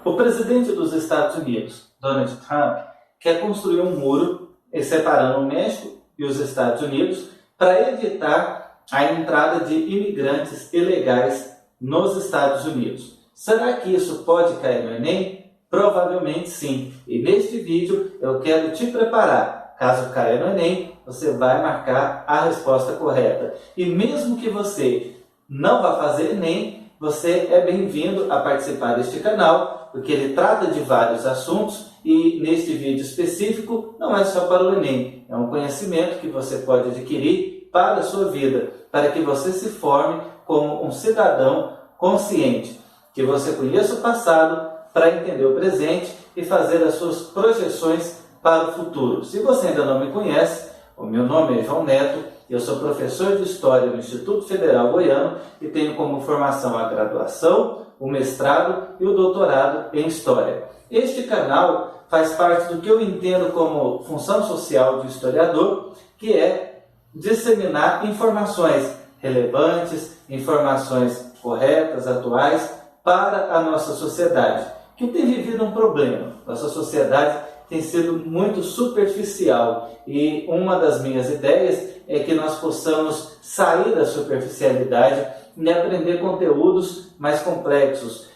O presidente dos Estados Unidos, Donald Trump, quer construir um muro separando o México e os Estados Unidos para evitar a entrada de imigrantes ilegais nos Estados Unidos. Será que isso pode cair no Enem? Provavelmente sim. E neste vídeo eu quero te preparar. Caso caia no Enem, você vai marcar a resposta correta. E mesmo que você não vá fazer Enem, você é bem-vindo a participar deste canal, porque ele trata de vários assuntos e neste vídeo específico não é só para o Enem, é um conhecimento que você pode adquirir para a sua vida, para que você se forme como um cidadão consciente, que você conheça o passado para entender o presente e fazer as suas projeções para o futuro. Se você ainda não me conhece, o meu nome é João Neto, eu sou professor de História no Instituto Federal Goiano e tenho como formação a graduação, o mestrado e o doutorado em História. Este canal faz parte do que eu entendo como função social de historiador, que é disseminar informações relevantes, informações corretas, atuais, para a nossa sociedade, que tem vivido um problema. Nossa sociedade tem sido muito superficial e uma das minhas ideias é que nós possamos sair da superficialidade e aprender conteúdos mais complexos.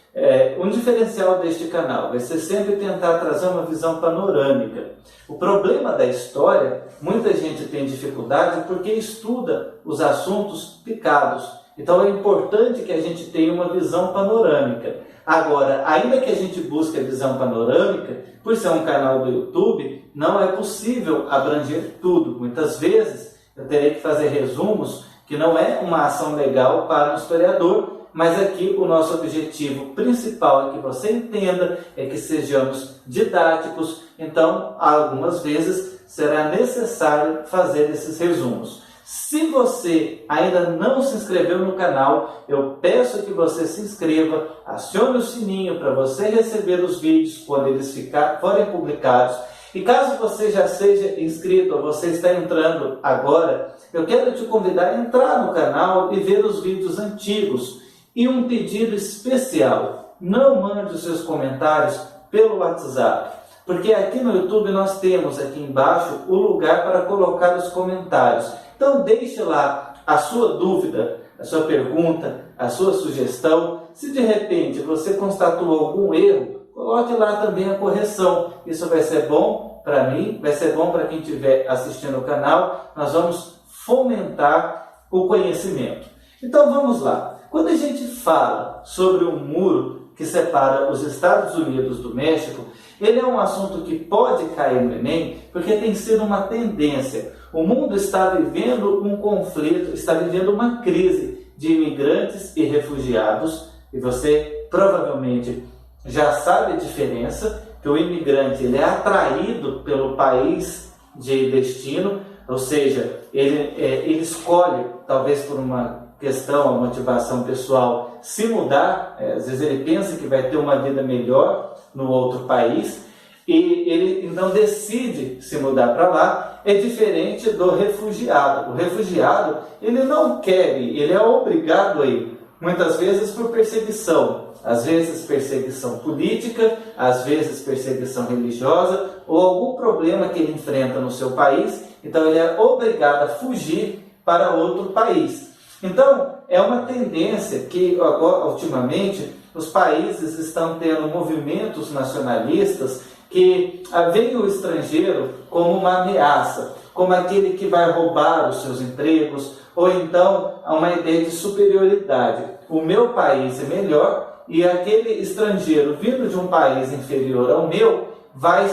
Um diferencial deste canal vai ser sempre tentar trazer uma visão panorâmica. O problema da história, muita gente tem dificuldade porque estuda os assuntos picados. Então é importante que a gente tenha uma visão panorâmica. Agora, ainda que a gente busque a visão panorâmica, por ser um canal do YouTube, não é possível abranger tudo. Muitas vezes eu terei que fazer resumos, que não é uma ação legal para um historiador, mas aqui o nosso objetivo principal é que você entenda, é que sejamos didáticos, então algumas vezes será necessário fazer esses resumos. Se você ainda não se inscreveu no canal, eu peço que você se inscreva, acione o sininho para você receber os vídeos quando eles forem publicados. E caso você já seja inscrito ou você está entrando agora, eu quero te convidar a entrar no canal e ver os vídeos antigos. E um pedido especial, não mande os seus comentários pelo WhatsApp, porque aqui no YouTube nós temos aqui embaixo o lugar para colocar os comentários. Então deixe lá a sua dúvida, a sua pergunta, a sua sugestão. Se de repente você constatou algum erro, coloque lá também a correção. Isso vai ser bom para mim, vai ser bom para quem estiver assistindo o canal. Nós vamos fomentar o conhecimento. Então vamos lá. Quando a gente fala sobre um muro que separa os Estados Unidos do México, ele é um assunto que pode cair no Enem, porque tem sido uma tendência. O mundo está vivendo um conflito, está vivendo uma crise de imigrantes e refugiados, e você provavelmente já sabe a diferença, que o imigrante ele é atraído pelo país de destino, ou seja, ele escolhe, talvez por uma questão, a motivação pessoal, se mudar. Às vezes ele pensa que vai ter uma vida melhor no outro país e ele então decide se mudar para lá. É diferente do refugiado. O refugiado, ele não quer ir, ele é obrigado a ir, muitas vezes por perseguição, às vezes perseguição política, às vezes perseguição religiosa ou algum problema que ele enfrenta no seu país, então ele é obrigado a fugir para outro país. Então, é uma tendência que, ultimamente, os países estão tendo movimentos nacionalistas que veem o estrangeiro como uma ameaça, como aquele que vai roubar os seus empregos, ou então uma ideia de superioridade. O meu país é melhor e aquele estrangeiro vindo de um país inferior ao meu vai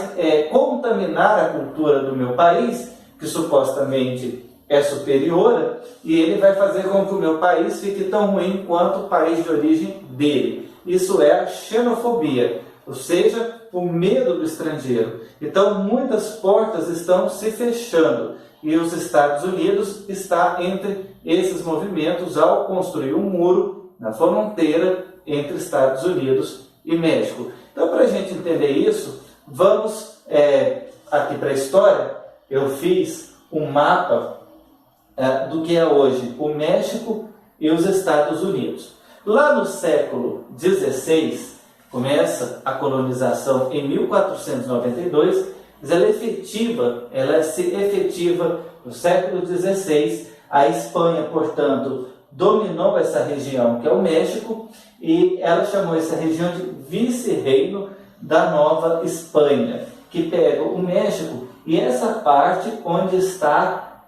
contaminar a cultura do meu país, que supostamente é superior, e ele vai fazer com que o meu país fique tão ruim quanto o país de origem dele. Isso é a xenofobia, ou seja, o medo do estrangeiro. Então, muitas portas estão se fechando e os Estados Unidos está entre esses movimentos ao construir um muro na fronteira entre Estados Unidos e México. Então, para a gente entender isso, vamos aqui para a história. Eu fiz um mapa do que é hoje o México e os Estados Unidos. Lá no século XVI, começa a colonização em 1492, mas ela se efetiva no século XVI. A Espanha, portanto, dominou essa região, que é o México, e ela chamou essa região de vice-reino da Nova Espanha, que pega o México e essa parte onde está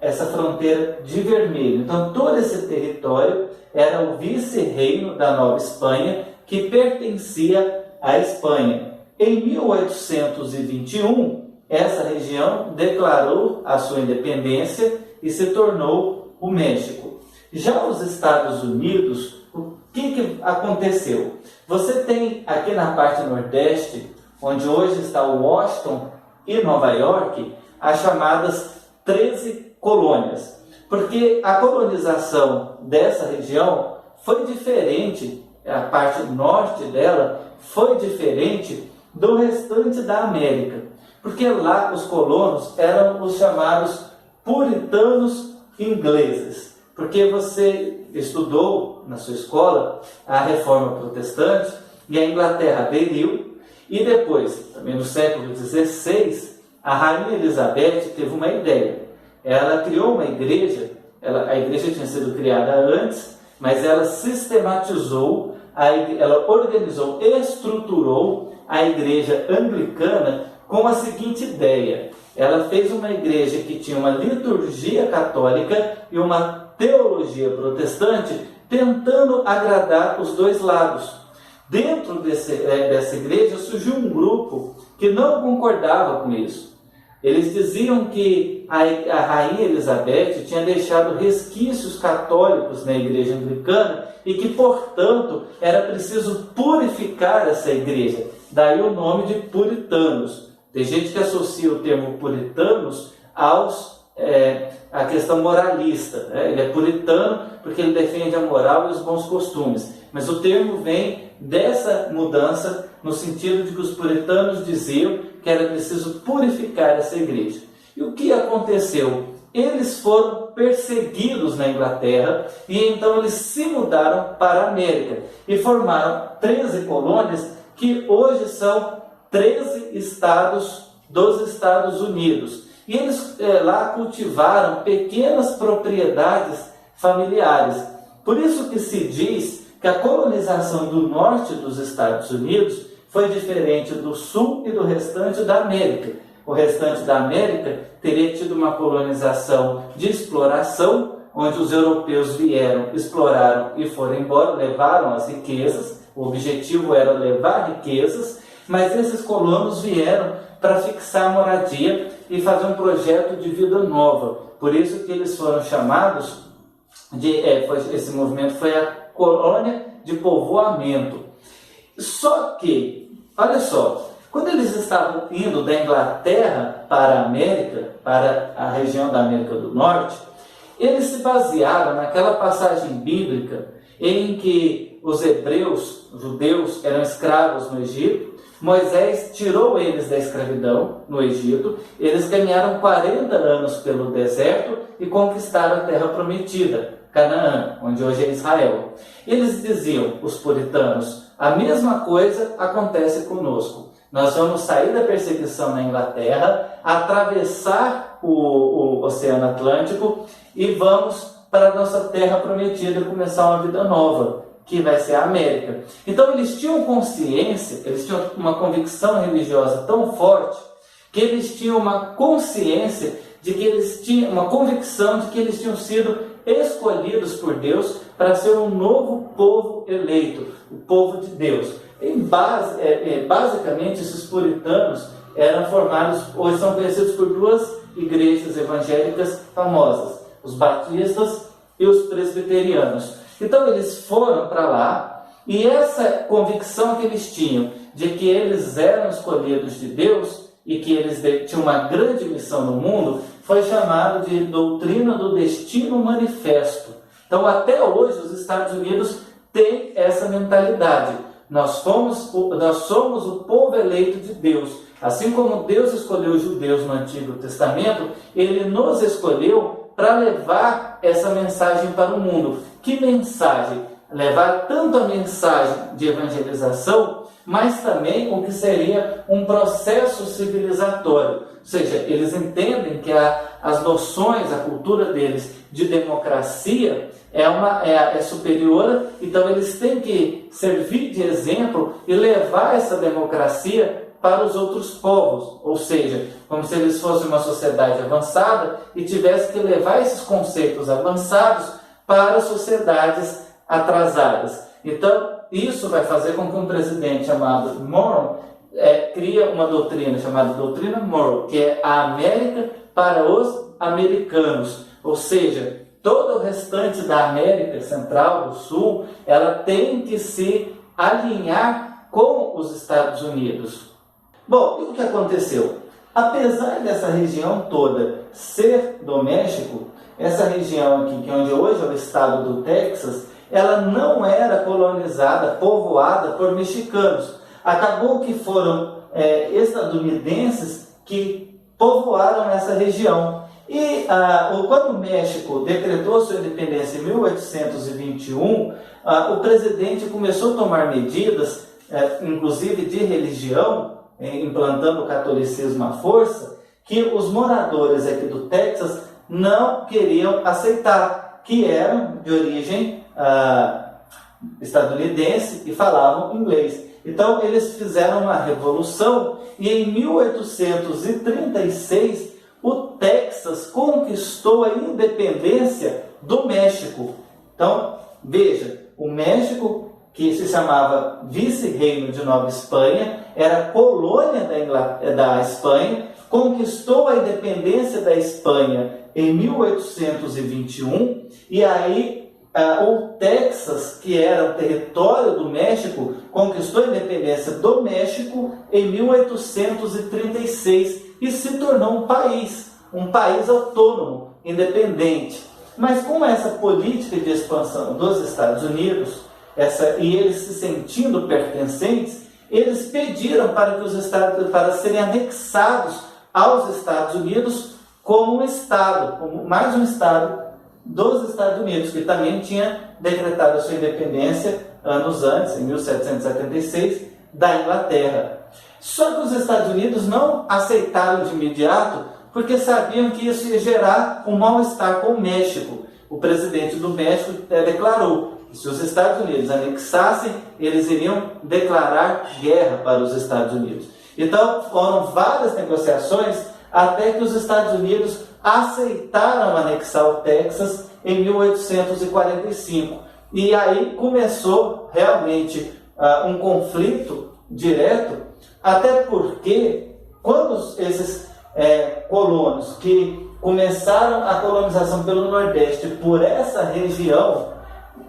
essa fronteira de vermelho. Então, todo esse território era o vice-reino da Nova Espanha, que pertencia à Espanha. Em 1821, essa região declarou a sua independência e se tornou o México. Já os Estados Unidos, o que aconteceu? Você tem aqui na parte nordeste, onde hoje está Washington e Nova York, as chamadas 13 colônias. Porque a colonização dessa região foi diferente, a parte norte dela foi diferente do restante da América. Porque lá os colonos eram os chamados puritanos ingleses. Porque você estudou na sua escola a Reforma Protestante e a Inglaterra aderiu, e depois, também no século XVI, a Rainha Elizabeth teve uma ideia. Ela criou uma igreja, a igreja tinha sido criada antes, mas ela sistematizou, ela organizou, estruturou a igreja anglicana com a seguinte ideia. Ela fez uma igreja que tinha uma liturgia católica e uma teologia protestante, tentando agradar os dois lados. Dentro dessa igreja surgiu um grupo que não concordava com isso. Eles diziam que a Rainha Elizabeth tinha deixado resquícios católicos na igreja anglicana e que, portanto, era preciso purificar essa igreja. Daí o nome de puritanos. Tem gente que associa o termo puritanos à questão moralista. Ele é puritano porque ele defende a moral e os bons costumes. Mas o termo vem dessa mudança no sentido de que os puritanos diziam que era preciso purificar essa igreja. E o que aconteceu? Eles foram perseguidos na Inglaterra e então eles se mudaram para a América e formaram 13 colônias que hoje são 13 estados dos Estados Unidos. E eles lá cultivaram pequenas propriedades familiares. Por isso que se diz que a colonização do norte dos Estados Unidos foi diferente do sul e do restante da América. O restante da América teria tido uma colonização de exploração, onde os europeus vieram, exploraram e foram embora, levaram as riquezas. O objetivo era levar riquezas, mas esses colonos vieram para fixar a moradia e fazer um projeto de vida nova. Por isso que eles foram chamados esse movimento foi a colônia de povoamento. Só que, olha só, quando eles estavam indo da Inglaterra para a América, para a região da América do Norte, eles se basearam naquela passagem bíblica em que os judeus, eram escravos no Egito. Moisés tirou eles da escravidão no Egito. Eles caminharam 40 anos pelo deserto e conquistaram a terra prometida, Canaã, onde hoje é Israel. Eles diziam, os puritanos, a mesma coisa acontece conosco. Nós vamos sair da perseguição na Inglaterra, atravessar o Oceano Atlântico e vamos para a nossa terra prometida e começar uma vida nova, que vai ser a América. Então eles tinham consciência, eles tinham uma convicção religiosa tão forte, que eles tinham uma consciência de que eles tinham uma convicção de que eles tinham sido escolhidos por Deus para ser um novo povo eleito, o povo de Deus. Basicamente, esses puritanos eram formados, hoje são conhecidos por duas igrejas evangélicas famosas, os batistas e os presbiterianos. Então eles foram para lá, e essa convicção que eles tinham de que eles eram escolhidos de Deus e que eles tinham uma grande missão no mundo, foi chamado de doutrina do destino manifesto. Então até hoje os Estados Unidos têm essa mentalidade. Nós somos o povo eleito de Deus. Assim como Deus escolheu os judeus no Antigo Testamento, Ele nos escolheu para levar essa mensagem para o mundo. Que mensagem? levar tanto a mensagem de evangelização, mas também o que seria um processo civilizatório. Ou seja, eles entendem que as noções, a cultura deles de democracia é superior, então eles têm que servir de exemplo e levar essa democracia para os outros povos, ou seja, como se eles fossem uma sociedade avançada e tivessem que levar esses conceitos avançados para sociedades atrasadas. Então, isso vai fazer com que um presidente chamado Monroe cria uma doutrina chamada Doutrina Monroe, que é a América para os americanos, ou seja, todo o restante da América Central, do Sul, ela tem que se alinhar com os Estados Unidos. Bom, e o que aconteceu? Apesar dessa região toda ser do México, essa região aqui, que é onde hoje é o estado do Texas, ela não era colonizada, povoada por mexicanos. Acabou que foram estadunidenses que povoaram essa região. E quando o México decretou sua independência em 1821, o presidente começou a tomar medidas, inclusive de religião, implantando o catolicismo à força, que os moradores aqui do Texas não queriam aceitar, que eram de origem estadunidense e falavam inglês. Então eles fizeram uma revolução e em 1836 o Texas conquistou a independência do México. Então, veja, o México, que se chamava Vice-Reino de Nova Espanha, era colônia da Espanha, conquistou a independência da Espanha em 1821, e aí o Texas, que era o território do México, conquistou a independência do México em 1836 e se tornou um país autônomo, independente. Mas com essa política de expansão dos Estados Unidos, e eles se sentindo pertencentes, eles pediram para serem anexados aos Estados Unidos como um Estado, como mais um Estado dos Estados Unidos, que também tinha decretado a sua independência anos antes, em 1776, da Inglaterra. Só que os Estados Unidos não aceitaram de imediato, porque sabiam que isso ia gerar um mal-estar com o México. O presidente do México declarou que se os Estados Unidos anexassem, eles iriam declarar guerra para os Estados Unidos. Então, foram várias negociações até que os Estados Unidos aceitaram anexar o Texas em 1845. E aí começou realmente um conflito direto, até porque quando esses colonos que começaram a colonização pelo Nordeste por essa região,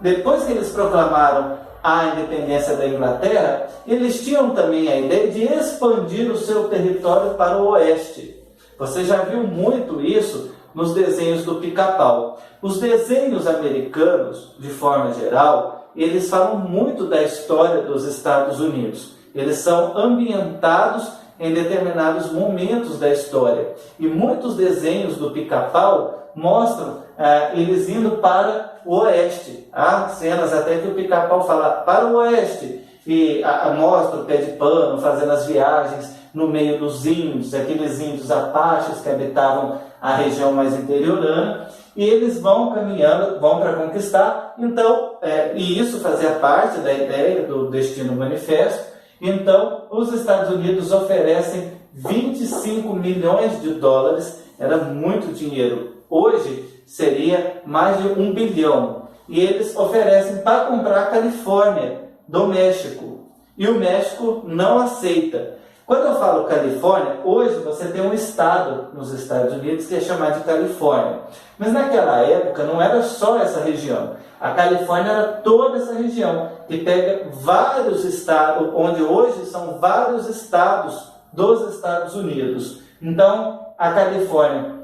depois que eles proclamaram a independência da Inglaterra, eles tinham também a ideia de expandir o seu território para o oeste. Você já viu muito isso nos desenhos do Pica-Pau. Os desenhos americanos, de forma geral, eles falam muito da história dos Estados Unidos. Eles são ambientados em determinados momentos da história. E muitos desenhos do Pica-Pau mostram eles indo para o oeste. Há cenas até que o Pica-Pau fala para o oeste e mostra o pé de pano fazendo as viagens no meio dos índios, aqueles índios apaches que habitavam a região mais interiorana, e eles vão caminhando, vão para conquistar. Então, e isso fazia parte da ideia do Destino Manifesto. Então, os Estados Unidos oferecem 25 milhões de dólares, era muito dinheiro. Hoje seria mais de 1 bilhão. E eles oferecem para comprar a Califórnia do México. E o México não aceita. Quando eu falo Califórnia, hoje você tem um estado nos Estados Unidos que é chamado de Califórnia. Mas naquela época não era só essa região. A Califórnia era toda essa região, que pega vários estados, onde hoje são vários estados dos Estados Unidos. Então, a Califórnia,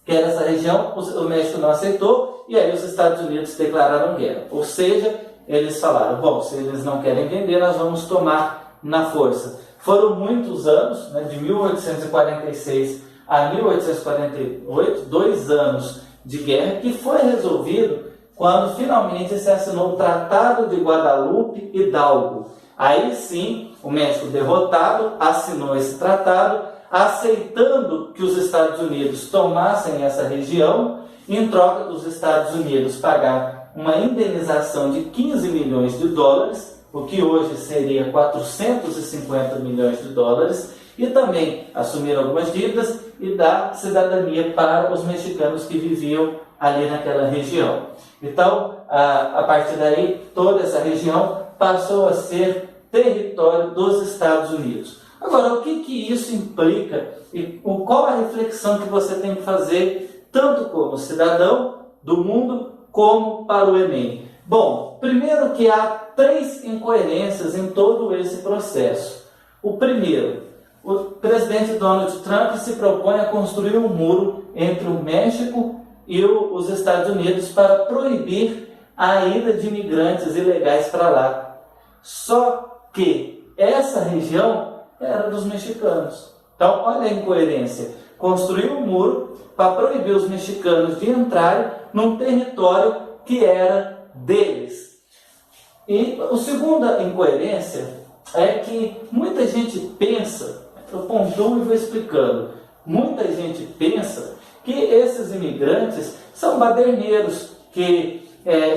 que era essa região, o México não aceitou, e aí os Estados Unidos declararam guerra. Ou seja, eles falaram, bom, se eles não querem vender, nós vamos tomar na força. Foram muitos anos, de 1846 a 1848, 2 anos de guerra, que foi resolvido quando finalmente se assinou o Tratado de Guadalupe Hidalgo. Aí sim, o México derrotado assinou esse tratado, aceitando que os Estados Unidos tomassem essa região, em troca dos Estados Unidos pagar uma indenização de 15 milhões de dólares, o que hoje seria 450 milhões de dólares, e também assumir algumas dívidas e dar cidadania para os mexicanos que viviam ali naquela região. Então, a partir daí, toda essa região passou a ser território dos Estados Unidos. Agora, o que isso implica e qual a reflexão que você tem que fazer, tanto como cidadão do mundo, como para o Enem? Bom, primeiro que há 3 incoerências em todo esse processo. O primeiro, o presidente Donald Trump se propõe a construir um muro entre o México e os Estados Unidos para proibir a ida de imigrantes ilegais para lá. Só que essa região era dos mexicanos. Então, olha a incoerência. Construiu um muro para proibir os mexicanos de entrarem num território que era deles. E a segunda incoerência é que muita gente pensa, eu pontuo e vou explicando, muita gente pensa que esses imigrantes são baderneiros, que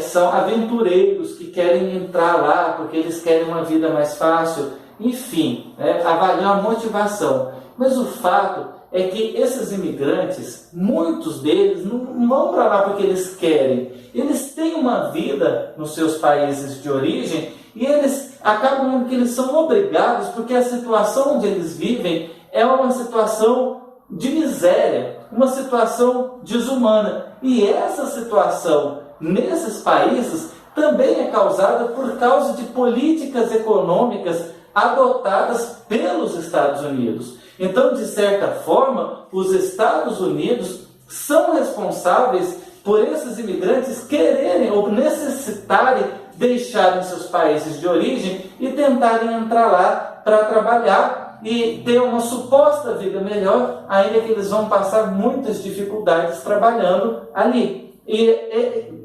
são aventureiros, que querem entrar lá porque eles querem uma vida mais fácil, enfim, avaliar a motivação. Mas o fato é que esses imigrantes, muitos deles não vão para lá porque eles querem. Eles têm uma vida nos seus países de origem e eles acabam que eles são obrigados, porque a situação onde eles vivem é uma situação de miséria, uma situação desumana. E essa situação nesses países também é causada por causa de políticas econômicas adotadas pelos Estados Unidos. Então, de certa forma, os Estados Unidos são responsáveis por esses imigrantes quererem ou necessitarem deixarem seus países de origem e tentarem entrar lá para trabalhar e ter uma suposta vida melhor, ainda que eles vão passar muitas dificuldades trabalhando ali. E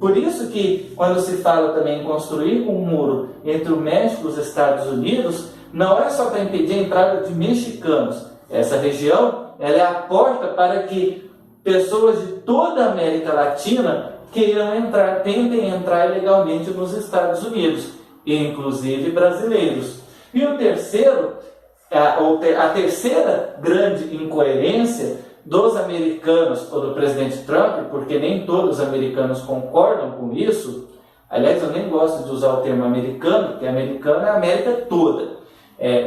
por isso que, quando se fala também em construir um muro entre o México e os Estados Unidos, não é só para impedir a entrada de mexicanos. Essa região ela é a porta para que pessoas de toda a América Latina queiram entrar, tentem entrar ilegalmente nos Estados Unidos, inclusive brasileiros. E o terceiro, a terceira grande incoerência dos americanos ou do presidente Trump, porque nem todos os americanos concordam com isso. Aliás, eu nem gosto de usar o termo americano, porque americano é a América toda.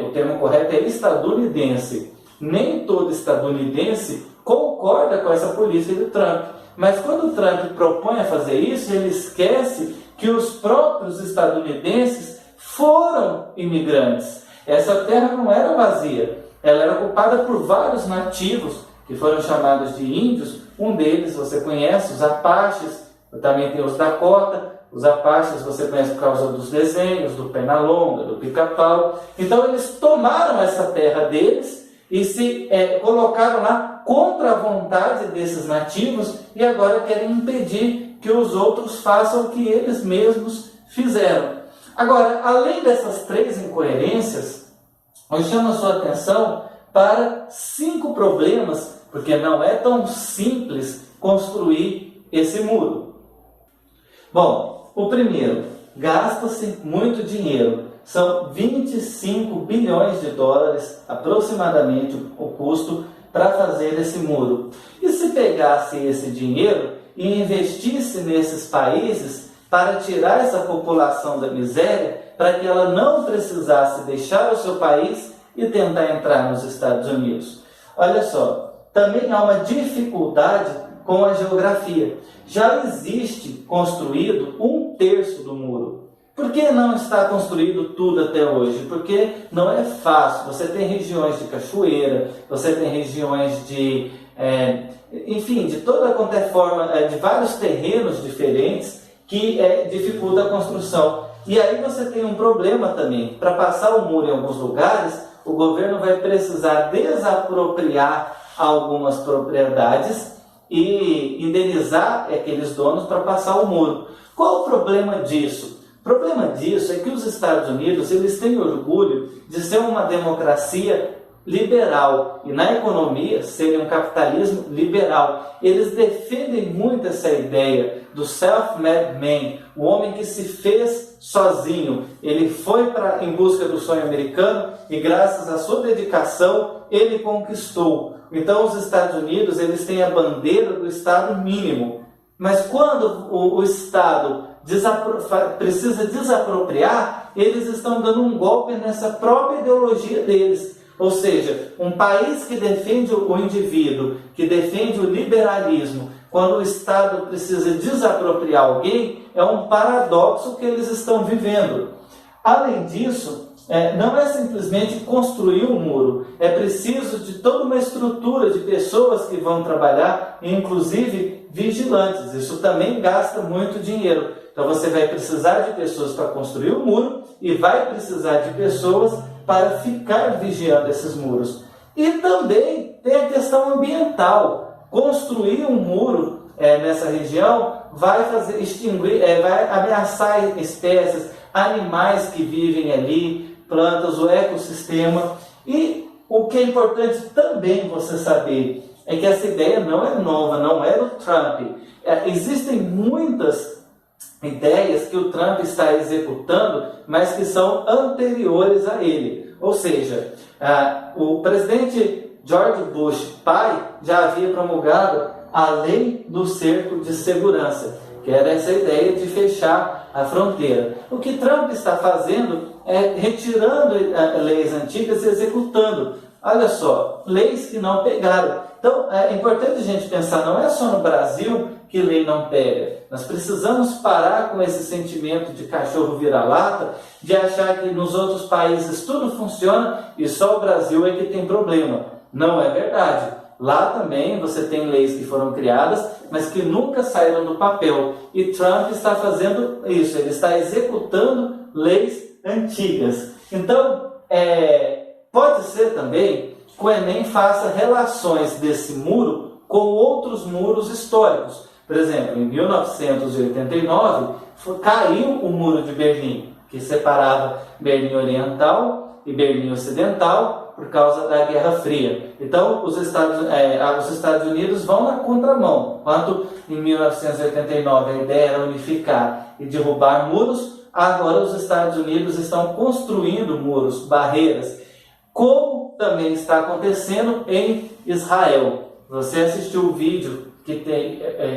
O termo correto é estadunidense. Nem todo estadunidense concorda com essa política do Trump. Mas quando o Trump propõe a fazer isso, ele esquece que os próprios estadunidenses foram imigrantes. Essa terra não era vazia. Ela era ocupada por vários nativos, que foram chamados de índios. Um deles você conhece, os Apaches, também tem os Dakota. Os Apaches você conhece por causa dos desenhos, do Pernalonga, do Pica-Pau. Então eles tomaram essa terra deles e se colocaram lá contra a vontade desses nativos e agora querem impedir que os outros façam o que eles mesmos fizeram. Agora, além dessas 3 incoerências, eu chamo a sua atenção para 5 problemas, porque não é tão simples construir esse muro. Bom, o primeiro, gasta-se muito dinheiro. São 25 bilhões de dólares, aproximadamente, o custo para fazer esse muro. E se pegasse esse dinheiro e investisse nesses países para tirar essa população da miséria, para que ela não precisasse deixar o seu país e tentar entrar nos Estados Unidos? Olha só, também há uma dificuldade com a geografia. Já existe construído 1/3 do muro. Por que não está construído tudo até hoje? Porque não é fácil. Você tem regiões de cachoeira, você tem regiões de, enfim, de toda quanto é forma, de vários terrenos diferentes que dificulta a construção. E aí você tem um problema também. Para passar o muro em alguns lugares, o governo vai precisar desapropriar algumas propriedades e indenizar aqueles donos para passar o muro. Qual o problema disso? O problema disso é que os Estados Unidos eles têm orgulho de ser uma democracia liberal e na economia ser um capitalismo liberal. Eles defendem muito essa ideia do self-made man, o homem que se fez sozinho. Ele foi em busca do sonho americano e graças à sua dedicação ele conquistou. Então os Estados Unidos eles têm a bandeira do Estado mínimo. Mas quando o Estado precisa desapropriar, eles estão dando um golpe nessa própria ideologia deles. Ou seja, um país que defende o indivíduo, que defende o liberalismo, quando o Estado precisa desapropriar alguém, é um paradoxo que eles estão vivendo. Além disso, não é simplesmente construir um muro, é preciso de toda uma estrutura de pessoas que vão trabalhar, inclusive vigilantes. Isso também gasta muito dinheiro. Então você vai precisar de pessoas para construir o muro e vai precisar de pessoas para ficar vigiando esses muros. E também tem a questão ambiental. Construir um muro nessa região vai vai ameaçar espécies, animais que vivem ali, plantas, o ecossistema. E o que é importante também você saber é que essa ideia não é nova, não é do Trump. Existem muitas ideias que o Trump está executando, mas que são anteriores a ele. Ou seja, o presidente George Bush, pai, já havia promulgado a lei do cerco de segurança, que era essa ideia de fechar a fronteira. O que Trump está fazendo é retirando leis antigas e executando. Olha só, leis que não pegaram. Então, é importante a gente pensar, não é só no Brasil que lei não pega. Nós precisamos parar com esse sentimento de cachorro vira-lata, de achar que nos outros países tudo funciona e só o Brasil é que tem problema. Não é verdade. Lá também você tem leis que foram criadas, mas que nunca saíram do papel. E Trump está fazendo isso, ele está executando leis antigas. Então, pode ser também que o Enem faça relações desse muro com outros muros históricos. Por exemplo, em 1989, caiu o Muro de Berlim, que separava Berlim Oriental e Berlim Ocidental por causa da Guerra Fria. Então, os Estados Unidos vão na contramão. Enquanto em 1989 a ideia era unificar e derrubar muros, agora os Estados Unidos estão construindo muros, barreiras, como também está acontecendo em Israel. Você assistiu o vídeo que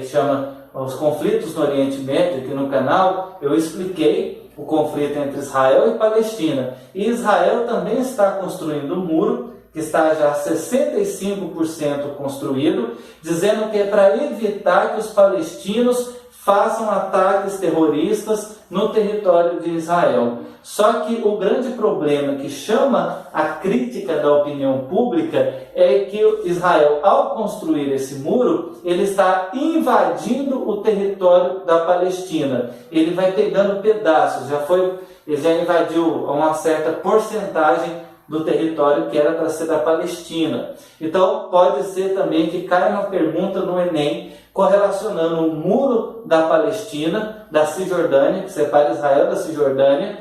chama Os Conflitos no Oriente Médio, aqui no canal, eu expliquei o conflito entre Israel e Palestina. E Israel também está construindo um muro, que está já 65% construído, dizendo que é para evitar que os palestinos façam ataques terroristas no território de Israel. Só que o grande problema que chama a crítica da opinião pública é que Israel, ao construir esse muro, ele está invadindo o território da Palestina. Ele vai pegando pedaços, ele já invadiu uma certa porcentagem do território que era para ser da Palestina. Então, pode ser também que caia uma pergunta no Enem correlacionando o muro da Palestina, da Cisjordânia, que separa Israel da Cisjordânia.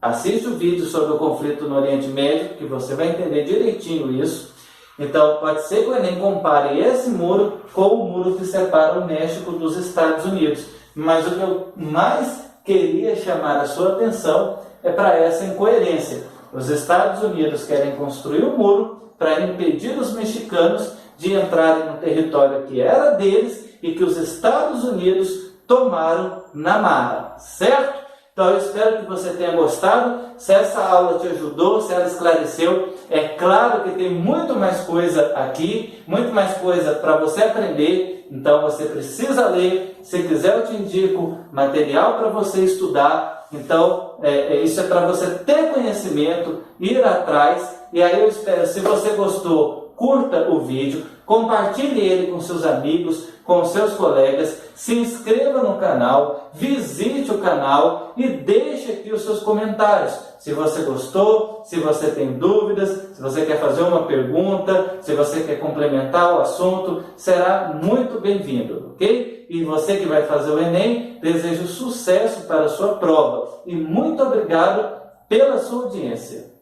Assiste o vídeo sobre o conflito no Oriente Médio, que você vai entender direitinho isso. Então, pode ser que o Enem compare esse muro com o muro que separa o México dos Estados Unidos. Mas o que eu mais queria chamar a sua atenção é para essa incoerência. Os Estados Unidos querem construir um muro para impedir os mexicanos de entrarem no território que era deles e que os Estados Unidos tomaram na marra, certo? Então eu espero que você tenha gostado. Se essa aula te ajudou, se ela esclareceu, é claro que tem muito mais coisa aqui, muito mais coisa para você aprender. Então você precisa ler. Se quiser eu te indico material para você estudar. Então isso é para você ter conhecimento, ir atrás. E aí eu espero, se você gostou, curta o vídeo, compartilhe ele com seus amigos, com seus colegas, se inscreva no canal, visite o canal e deixe aqui os seus comentários. Se você gostou, se você tem dúvidas, se você quer fazer uma pergunta, se você quer complementar o assunto, será muito bem-vindo, ok? E você que vai fazer o Enem, desejo sucesso para a sua prova e muito obrigado pela sua audiência.